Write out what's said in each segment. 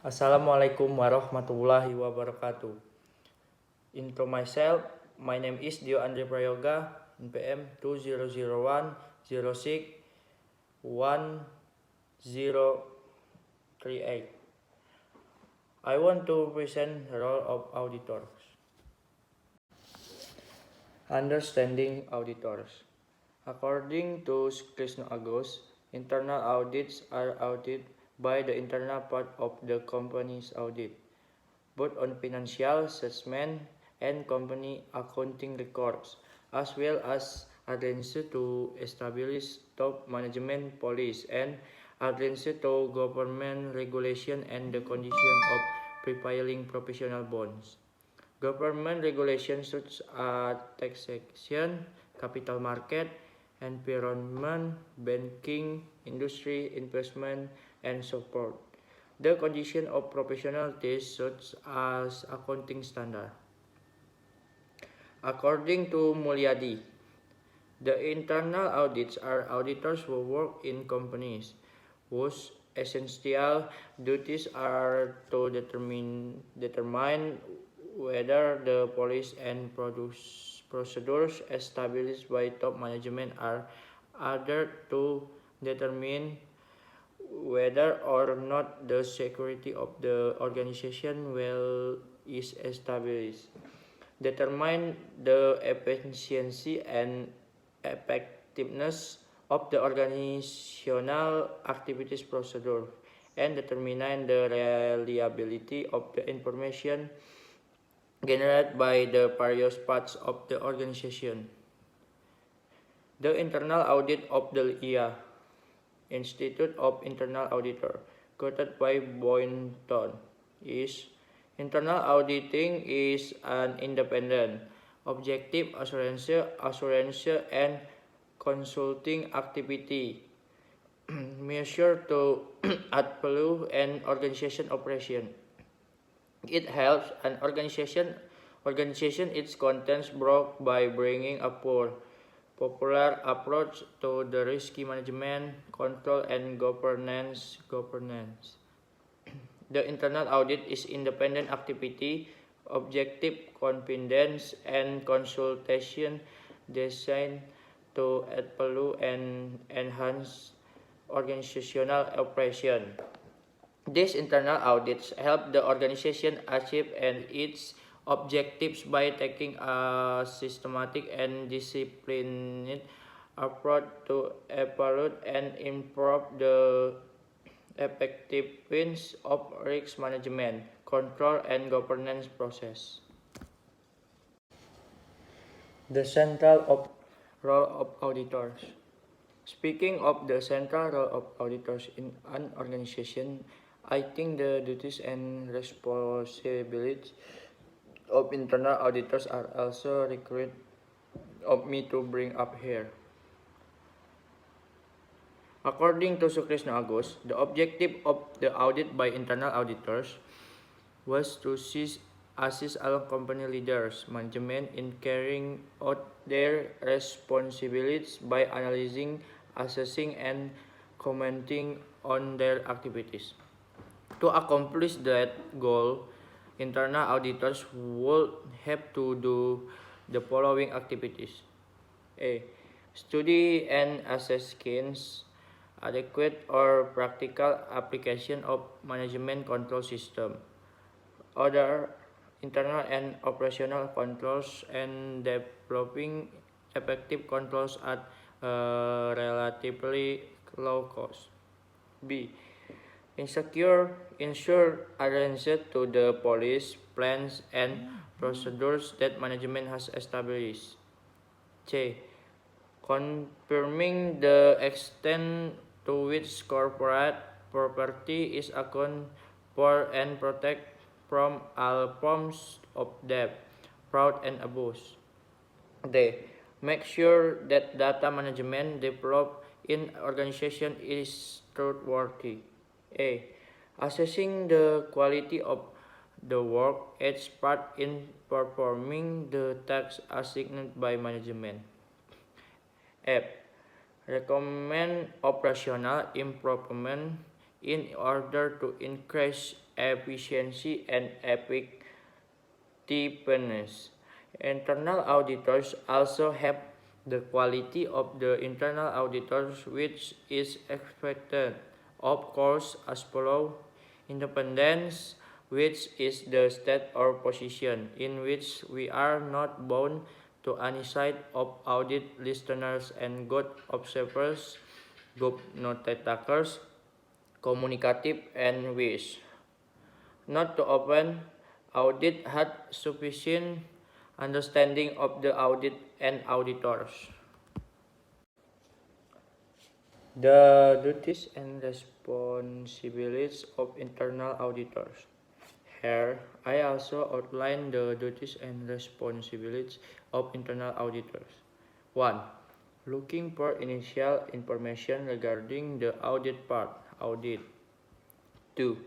Assalamualaikum warahmatullahi wabarakatuh. Intro myself, my name is Dio Andre Prayoga, NPM 2001061038. I want to present the role of auditors. Understanding auditors. According to Krishna Agus, internal audits are audited by the internal part of the company's audit, both on financial assessment and company accounting records, as well as adherence to established top management policies and adherence to government regulation and the condition of preparing professional bonds. Government regulations such as taxation, capital market, environment, banking, industry, investment, and support. The condition of professional tests such as accounting standard. According to Mulyadi, the internal audits are auditors who work in companies whose essential duties are to determine whether the policies and procedures established by top management are adhered to, determine whether or not the security of the organization well is established, determine the efficiency and effectiveness of the organizational activities procedure, and determine the reliability of the information generated by the various parts of the organization. The internal audit of the IA Institute of Internal Auditor, quoted by Boynton, is internal auditing is an independent, objective assurance and consulting activity measured to add value and organization operation. It helps an organization its contents broke by bringing a popular approach to the risky management, control, and governance. The internal audit is independent activity, objective confidence, and consultation designed to add value and enhance organizational operation. These internal audits help the organization achieve its objectives by taking a systematic and disciplined approach to evaluate and improve the effectiveness of risk management, control, and governance process. The role of auditors. Speaking of the central role of auditors in an organization, I think the duties and responsibilities of internal auditors are also required of me to bring up here. According to Sukrishna Agus, the objective of the audit by internal auditors was to assist all company leaders, management in carrying out their responsibilities by analyzing, assessing, and commenting on their activities. To accomplish that goal, internal auditors would have to do the following activities. A. Study and assess schemes, adequate or practical application of management control system, other internal and operational controls, and developing effective controls at a relatively low cost. B. Ensure adherence to the policy, plans, and procedures that management has established. C. Confirming the extent to which corporate property is accounted for and protect from all forms of debt, fraud, and abuse. D. Make sure that data management developed in organization is trustworthy. A. Assessing the quality of the work as part in performing the tasks assigned by management. F. Recommend operational improvement in order to increase efficiency, and effectiveness. Internal auditors also have the quality of the internal auditors, which is expected, of course, as follows: independence, which is the state or position in which we are not bound to any side of audit; listeners and good observers; good note takers; communicative; and wise. Not to open audit had sufficient understanding of the audit and auditors. The duties and responsibilities of internal auditors. Here, I also outline the duties and responsibilities of internal auditors. 1. Looking for initial information regarding the audit part. Audit. 2.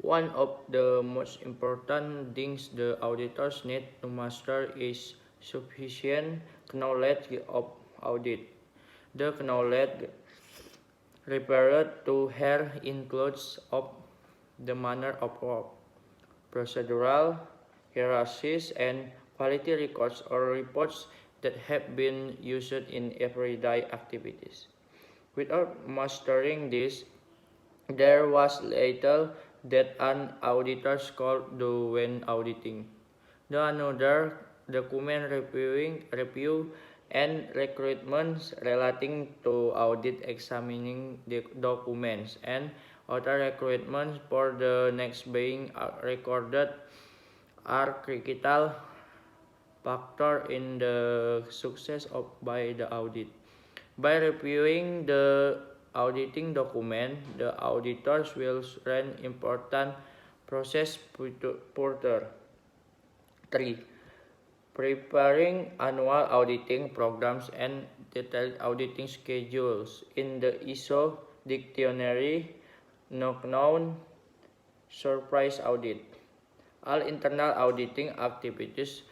One of the most important things the auditors need to master is sufficient knowledge of audit. The knowledge referred to here includes of the manner of work, procedural hierarchies, and quality records or reports that have been used in everyday activities. Without mastering this, there was little that an auditor could do when auditing. The another document review and recruitments relating to audit examining the documents and other recruitments for the next being recorded are critical factor in the success of by the audit. By reviewing the auditing document, the auditors will run important process further. 3. Preparing annual auditing programs and detailed auditing schedules. In the ISO dictionary, known surprise audit. All internal auditing activities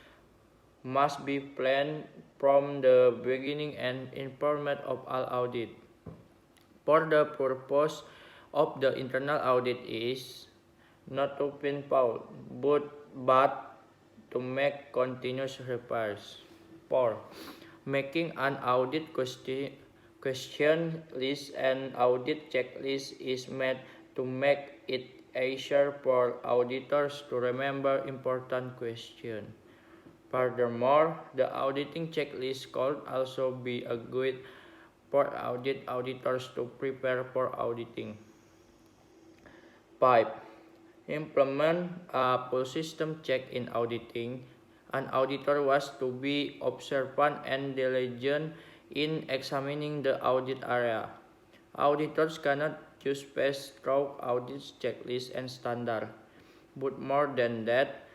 must be planned from the beginning and informed of all audit. For the purpose of the internal audit is not to pinpoint, but to make continuous repairs. 4. Making an audit question list and audit checklist is made to make it easier for auditors to remember important questions. Furthermore, the auditing checklist could also be a guide for auditors to prepare for auditing. 5. Implement a full system check in auditing. An auditor was to be observant and diligent in examining the audit area. Auditors cannot just pass through audit checklists and standard, but more than that,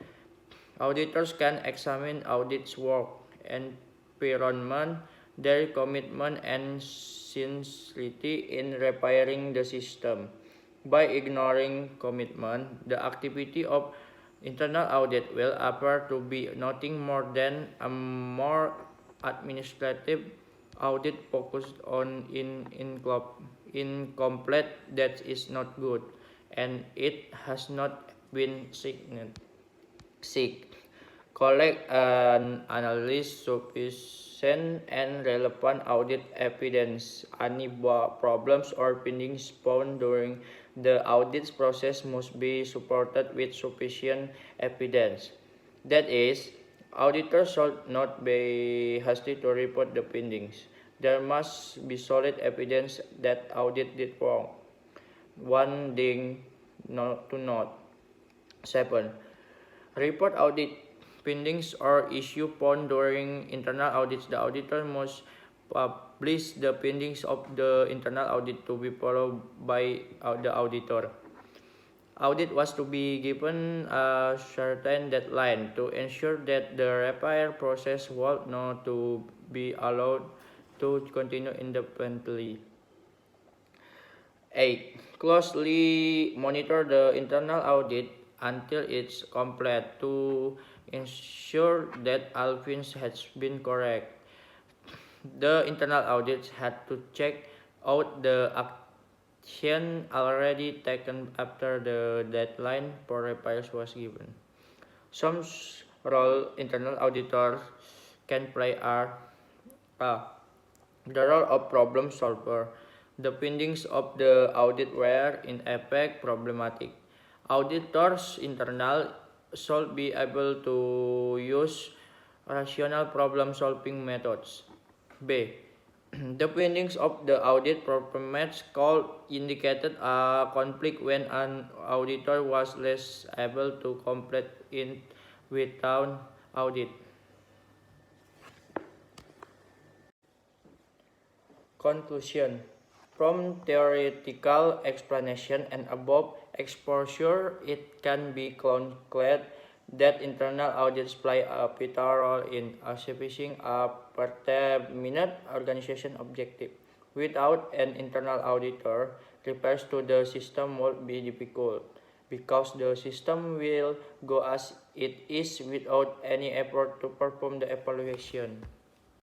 auditors can examine audit's work, environment, their commitment and sincerity in repairing the system. By ignoring commitment, the activity of internal audit will appear to be nothing more than a more administrative audit focused on incomplete that is not good, and it has not been seek. Collect and analyze sufficient and relevant audit evidence. Any problems or findings found during the audit process must be supported with sufficient evidence. That is, auditors should not be hasty to report the findings. There must be solid evidence that audit did wrong. One thing to note. 7. Report audit findings or issue found during internal audits. The auditor must publish the findings of the internal audit to be followed by the auditor. Audit was to be given a certain deadline to ensure that the repair process would not to be allowed to continue indefinitely. 8. Closely monitor the internal audit until it's complete to ensure that all findings has been correct. The internal audits had to check out the already taken after the deadline for repairs was given. Some role internal auditors can play are the role of problem solver. The findings of the audit were in effect problematic. Auditors internal should be able to use rational problem solving methods. B. The findings of the audit performance call indicated a conflict when an auditor was less able to complete it without audit. Conclusion. From theoretical explanation and above exposure, it can be concluded that internal audits play a vital role in achieving a predetermined organization objective. Without an internal auditor, repairs to the system will be difficult because the system will go as it is without any effort to perform the evaluation.